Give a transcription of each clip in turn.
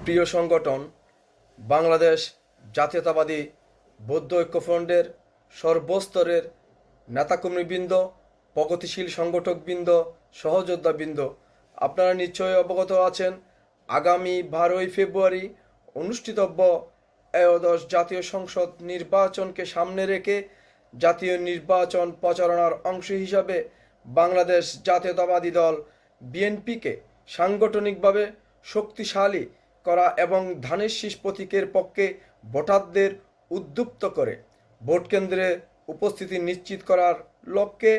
প্রিয় সংগঠন বাংলাদেশ জাতীয়তাবাদী বৌদ্ধ ঐক্যফ্রন্টের সর্বস্তরের নেতাকর্মীবৃন্দ, প্রগতিশীল সংগঠকবৃন্দ, সহযোদ্ধাবৃন্দ, আপনারা নিশ্চয়ই অবগত আছেন আগামী 12ই ফেব্রুয়ারি অনুষ্ঠিতব্য ত্রয়োদশ জাতীয় সংসদ নির্বাচনকে সামনে রেখে জাতীয় নির্বাচন প্রচারণার অংশ হিসাবে বাংলাদেশ জাতীয়তাবাদী দল বিএনপিকে সাংগঠনিকভাবে শক্তিশালী করা এবং ধানের শীষ প্রতীকের পক্ষে ভোটারদের উদ্যুক্ত করে ভোট কেন্দ্রে উপস্থিতি নিশ্চিত করার লক্ষ্যে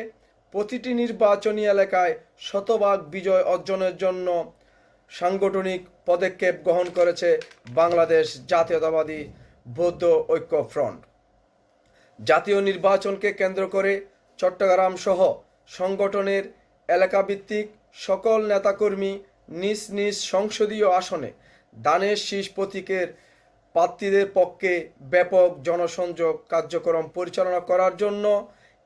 প্রতিটি নির্বাচনী এলাকায় শতভাগ বিজয় অর্জনের জন্য সাংগঠনিক পদক্ষেপ গ্রহণ করেছে বাংলাদেশ জাতীয়তাবাদী বৌদ্ধ ঐক্য ফ্রন্ট। জাতীয় নির্বাচনকে কেন্দ্র করে চট্টগ্রাম সহ সংগঠনের এলাকাভিত্তিক সকল নেতাকর্মী নিজ নিজ সংসদীয় আসনে ধানের শীষ প্রতীকের প্রার্থীদের পক্ষে ব্যাপক জনসংযোগ কার্যক্রম পরিচালনা করার জন্য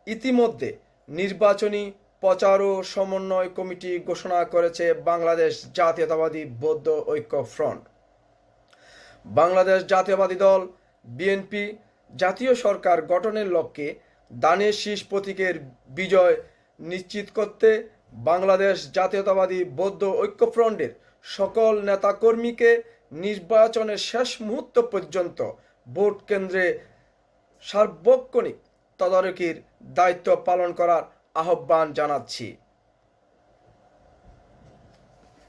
ইতিমধ্যে নির্বাচনী প্রচার ও সমন্বয় কমিটি ঘোষণা করেছে বাংলাদেশ জাতীয়তাবাদী বৌদ্ধ ঐক্য ফ্রন্ট। বাংলাদেশ জাতীয়তাবাদী দল বিএনপি জাতীয় সরকার গঠনের লক্ষ্যে ধানের শীষ প্রতীকের বিজয় নিশ্চিত করতে বাংলাদেশ জাতীয়তাবাদী বৌদ্ধ ঐক্যফ্রন্টের সকল নেতাকর্মীকে নির্বাচনের শেষ মুহূর্ত পর্যন্ত ভোট কেন্দ্রে সার্বক্ষণিক তদারকির দায়িত্ব পালন করার আহ্বান জানাচ্ছি।